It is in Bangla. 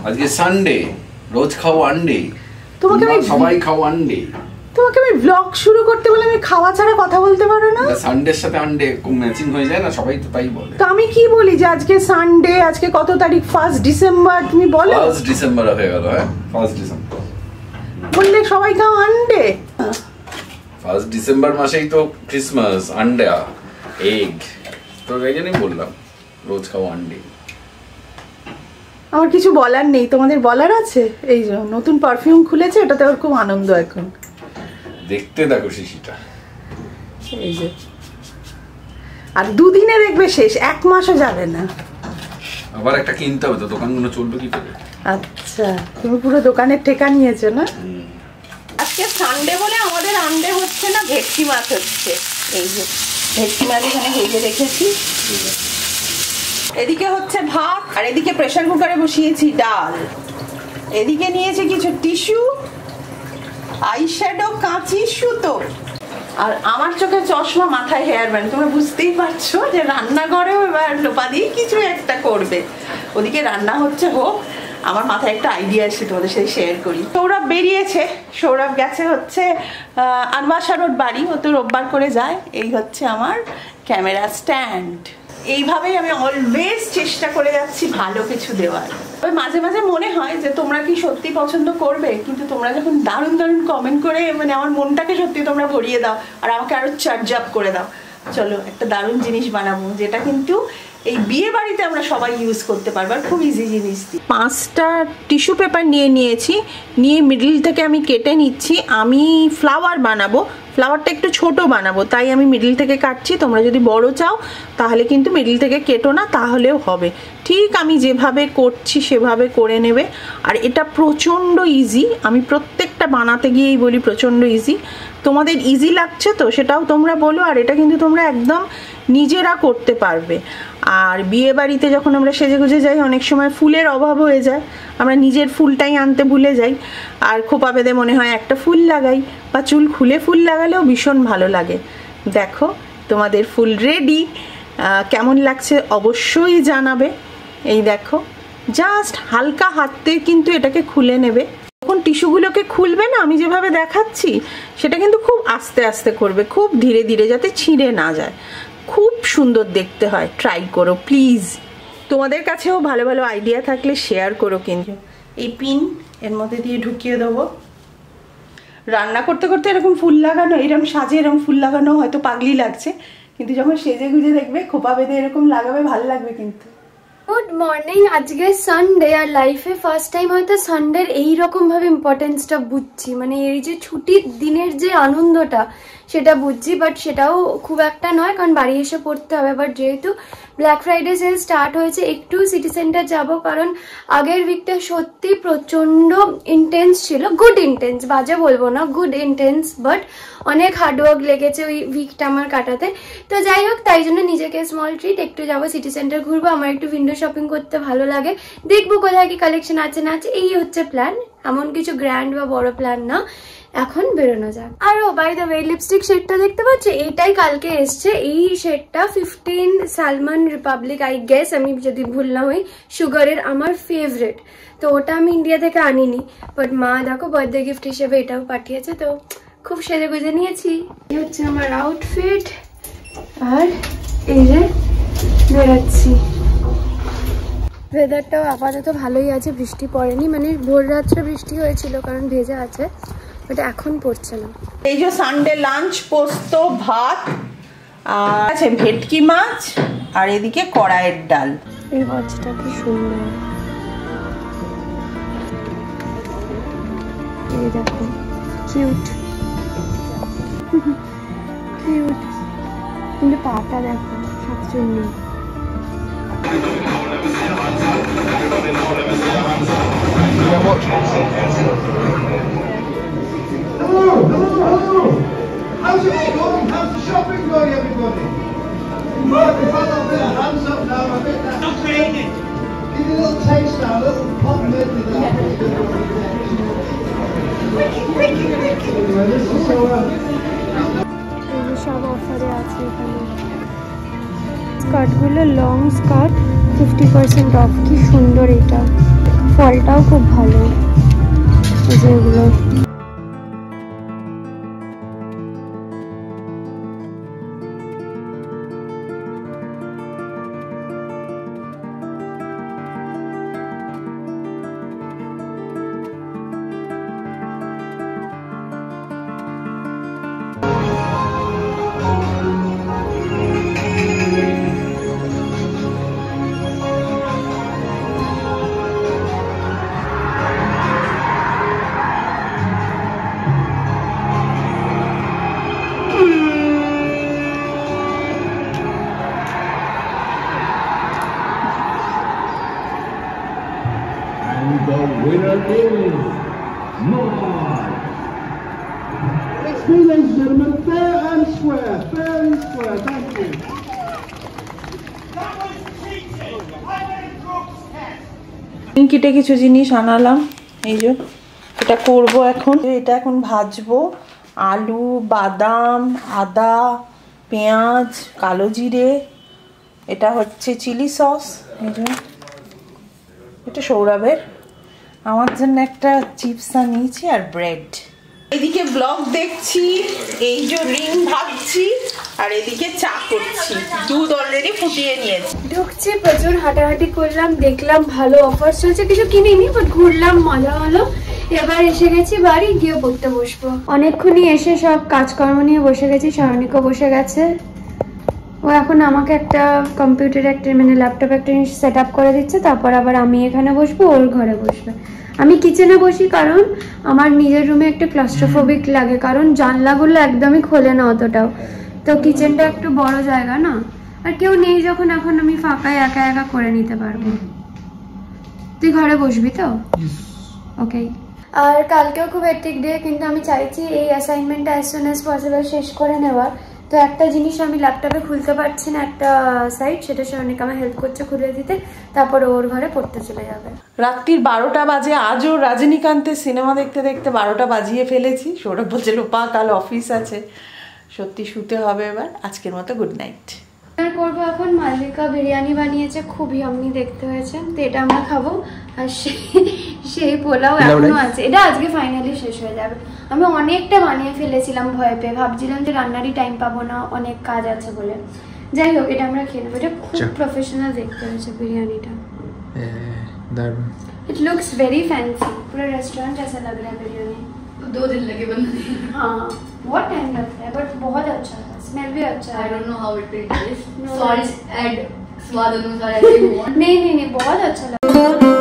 আজকে সানডে, রোজ খাও আন্ডে, তোমাকে সবাই খাও আন্ডে। তোমাকে আমি ব্লগ শুরু করতে বলে আমি খাওয়া ছাড়া কথা বলতে পারো না? সানডের সাথে আন্ডে ম্যাচিং হয়ে যায় না, সবাই তো তাই বলে। তো আমি কি বলি যে আজকে সানডে, আজকে কত তারিখ? 1 ডিসেম্বর। তুমি বলো 1 ডিসেম্বর হয়ে গেল। হ্যাঁ 1 ডিসেম্বর বললে সবাই খাও আন্ডে। 1 ডিসেম্বর মাসেই তো ক্রিসমাস, আন্ডা, এগ, তো এই জন্যই বললাম রোজ খাও আন্ডে। আমার কিছু বলার নেই, তোমাদের বলার আছে? এই যে নতুন পারফিউম খুলেছে, ওটাতে ওর খুব আনন্দ এখন। দেখতে দেখো শিশিটা, এই যে আর দুদিনে দেখবে শেষ, 1 মাসও যাবে না। আবার একটা কিনতে হবে তো, দোকানগুলো চলবে কি করে? আচ্ছা, তুমি পুরো দোকানের ঠেকা নিয়েছো না? আজকে সানডে বলে আমাদের আন্ডে হচ্ছে না, ভেটকি মাছ হচ্ছে। এই যে ভেটকি মাছ এখানে ভেজে রেখেছি। এদিকে হচ্ছে ভাত, আর এদিকে প্রেসার কুকারে বসিয়েছি ডাল। এদিকে নিয়েছি কিছু টিস্যু, আইশ্যাডো, কাঁচি, সুতো, আর আমার চোখে চশমা, মাথায় হেয়ার ব্যান্ড। তোমরা বুঝতেই পারছো যে রান্নাঘরেও এবার লোপা দিয়ে কিছু একটা করবে। ওদিকে রান্না হচ্ছে হোক, আমার মাথায় একটা আইডিয়া এসে তোমাদের সাথে শেয়ার করি। সৌরভ বেরিয়েছে, সৌরভ গেছে হচ্ছে আনবাসা রোড বাড়ি, ও তো রোববার করে যায়। এই হচ্ছে আমার ক্যামেরা স্ট্যান্ড। এইভাবেই আমি অলওয়েজ চেষ্টা করে যাচ্ছি ভালো কিছু দেওয়ার। তবে মাঝে মাঝে মনে হয় যে তোমরা কি সত্যি পছন্দ করবে, কিন্তু তোমরা যখন দারুণ দারুণ কমেন্ট করে মানে আমার মনটাকে সত্যি তোমরা ভরিয়ে দাও আর আমাকে আরো চার্জ আপ করে দাও। চলো একটা দারুণ জিনিস বানাবো, যেটা কিন্তু এই বিয়ে বাড়িতে আমরা সবাই ইউজ করতে পারবো, আর খুব ইজি জিনিস। 5টা টিস্যু পেপার নিয়েছি, নিয়ে মিডল থেকে আমি কেটে নিচ্ছি। আমি ফ্লাওয়ার বানাবো, ফ্লাওয়ারটা একটু ছোট বানাবো, তাই আমি মিডল থেকে কাটছি। তোমরা যদি বড় চাও তাহলে কিন্তু মিডল থেকে কেটো না, তাহলেও হবে। ঠিক আমি যেভাবে করছি সেভাবে করে নেবে। আর এটা প্রচণ্ড ইজি, আমি প্রত্যেকটা বানাতে গিয়েই বলি প্রচণ্ড ইজি। তোমাদের ইজি লাগছে তো সেটাও তোমরা বলো। আর এটা কিন্তু তোমরা একদম নিজেরা করতে পারবে। আর বিয়ে বাড়িতে যখন আমরা সেজেগুজে যাই, অনেক সময় ফুলের অভাব হয়ে যায়, আমরা নিজের ফুলটাই আনতে ভুলে যাই, আর খোপা বেঁধে মনে হয় একটা ফুল লাগাই, বা চুল খুলে ফুল লাগালেও ভীষণ ভালো লাগে। দেখো তোমাদের ফুল রেডি, কেমন লাগছে অবশ্যই জানাবে। এই দেখো, জাস্ট হালকা হাতে কিন্তু এটাকে খুলে নেবে। যখন টিস্যুগুলোকে খুলবে না, আমি যেভাবে দেখাচ্ছি সেটা কিন্তু খুব আস্তে আস্তে করবে, খুব ধীরে ধীরে, যাতে ছিঁড়ে না যায়। খুব সুন্দর দেখতে হয়, ট্রাই করো প্লিজ। তোমাদের কাছেও ভালো ভালো আইডিয়া থাকলে শেয়ার করো। কিন্তু এই পিন এর মধ্যে দিয়ে ঢুকিয়ে দেবো। রান্না করতে করতে এরকম ফুল লাগানো, এরকম সাজে এরকম ফুল লাগানো হয়তো পাগলি লাগছে, কিন্তু যখন সেজে গুজে দেখবে খোপা বেঁধে এরকম লাগাবে, ভালো লাগবে। কিন্তু গুড মর্নিং। আজকে সানডে, আর লাইফে ফার্স্ট টাইম হয়তো সানডের এইরকম ভাবে ইম্পর্টেন্সটা বুঝছি। মানে এই যে ছুটির দিনের যে আনন্দটা সেটা বুঝছি, বাট সেটাও খুব একটা নয়, কারণ বাড়ি এসে পড়তে হবে। বাট যেহেতু ব্ল্যাক ফ্রাইডে সেল স্টার্ট হয়েছে, একটু সিটি সেন্টার যাব, কারণ আগের উইকটা সত্যি প্রচণ্ড ইন্টেন্স ছিল। গুড ইন্টেন্স, বাজে বলবো না, গুড ইন্টেন্স, বাট অনেক হার্ডওয়ার্ক লেগেছে ওই উইকটা আমার কাটাতে। তো যাই হোক, তাই জন্য নিজেকে স্মল ট্রিট, একটু যাবো সিটি সেন্টার ঘুরবো। আমার একটু উইন্ডো শপিং করতে ভালো লাগে, দেখবো কোথায় কি কালেকশন আছে না আছে। এই হচ্ছে প্ল্যান, এমন কিছু গ্র্যান্ড বা বড় প্ল্যান না। এখন বেরোনো যাক। আর ও বাই দ্য ওয়ে, লিপস্টিক শেডটা দেখতে পাচ্ছি, এইটাই কালকে এসছে। এই শেডটা 15 সালমান রিপাবলিক, আই গেস, আমি যদি ভুল না হই, সুগারের আমার ফেভারিট। তো ওটা আমি ইন্ডিয়া থেকে আনিনি, বাট মা দেখো বার্থডে গিফট হিসেবে এটাও পাঠিয়েছে। তো খুব সেজে গুজে নিয়েছি। এই হচ্ছে আমার আউটফিট, আর এই যে বেরোচ্ছি। ওয়েদারটাও আপাতত ভালোই আছে, বৃষ্টি পড়েনি। মানে ভোর রাত্রে বৃষ্টি হয়েছিল কারণ ভেজা আছে, বাট এখন পড়ছে না। এই যে সানডে লাঞ্চ, পোস্ত ভাত, আর আছে ভেটকি মাছ, আর এদিকে কড়াইয়ের ডাল। এই মাছটা কি সুন্দর, এই দেখো, কিউট কিউট, কিন্তু পাটা দেখো শাকচুন্নি। How's it all going? How's the shopping going, everybody? Right, we've had a bit of hands up now, a bit that. Not created. Give you a little taste now, a little pop maybe that. সব অফারে আছে এখানে। স্কার্টগুলো লং স্কার্ট 50% অফ, কি সুন্দর এটা। মালটাও খুব ভালো, যেগুলো The winner is Mark. Let's be, ladies and gentlemen, fair and square. Fair and square. Thank you. কিটে কিছু জিনিস আনালাম, এই যে এটা করব এখন। এটা এখন ভাজবো, আলু, বাদাম, আদা, পেঁয়াজ, কালো জিরে, এটা হচ্ছে চিলি সস, এই যে এটা সৌরভের, আমার জন্য একটা চিপস আনিয়েছি আর ব্রেড। এদিকে ব্লগ দেখছি, এই যে রিং ভাজছি, আর এদিকে চা করছি, দুধ অলরেডি ফুটিয়ে নিয়েছি। ঢুকছি, প্রচুর হাঁটাহাঁটি করলাম, দেখলাম ভালো অফার চলছে, কিছু কিনিনি বাট ঘুরলাম, মজা হলো। এবার এসে গেছি বাড়ি, গিয়ে পড়তে বসবো। অনেকক্ষণই এসে সব কাজকর্ম নিয়ে বসে গেছি, সারণিকও বসে গেছে। ও এখন আমাকে একটা কম্পিউটারে একটা মানে ল্যাপটপে একটা জিনিস সেট আপ করে দিচ্ছে, তারপর আবার আমি এখানে বসবো, ওর ঘরে বসবে। আমি কিচেনে বসি কারণ আমার নিজের রুমে একটা ক্লাস্ট্রোফোবিক লাগে, কারণ জানলাগুলো একদমই খোলে না অতটাও, তো কিচেনটা একটু বড় জায়গা না, আর কেউ নেই যখন, এখন আমি ফাঁকায় একা একা করে নিতে পারবো। তুই ঘরে বসবি তো? ওকে। আর কালকেও খুব হেক্টিক ডে, কিন্তু আমি চাইছি এই অ্যাসাইনমেন্টটা অ্যাজ সুন অ্যাজ পসিবল শেষ করে নেওয়ার। তো একটা জিনিস আমি ল্যাপটপে খুলতে পারছি না, একটা সাইট, সেটা সে অনেক আমার হেল্প করছে খুলে দিতে, তারপর ওর ঘরে পড়তে চলে যাবে। রাত্রির 12টা বাজে, আজও রজনীকান্তের সিনেমা দেখতে দেখতে 12টা বাজিয়ে ফেলেছি। সৌরভ বলছে লোপা কাল অফিস আছে, সত্যি শুতে হবে এবার। আজকের মতো গুড নাইট। করবো এখন মালিকা বিরিয়ানি বানিয়েছে, খুব ইয়াম্মি দেখতে হয়েছে, তো এটা আমরা খাবো। আর সেই পোলাও এখনো আছে, এটা আজকে ফাইনালি শেষ হয়ে যাবে। আমি অনেকটা বানিয়ে ফেলেছিলাম ভয় পেয়ে, ভাবছিলাম যে রান্নারই টাইম পাবো না, অনেক কাজ আছে বলে। যাই হোক, এটা আমরা খেয়ে নেবো। এটা খুব প্রফেশনাল দেখতে হয়েছে বিরিয়ানিটা। इट लुक्स वेरी फैंसी, पूरा रेस्टोरेंट जैसा लग रहा है बिरयानी। 2 दिन लगे बनने। हाँ, बहुत टाइम लगता है, बट बहुत अच्छा था, स्मेल भी अच्छा है। I don't know how it tastes. Salt add स्वाद अनुसार ऐसे ही हो। नहीं, बहुत अच्छा लगा।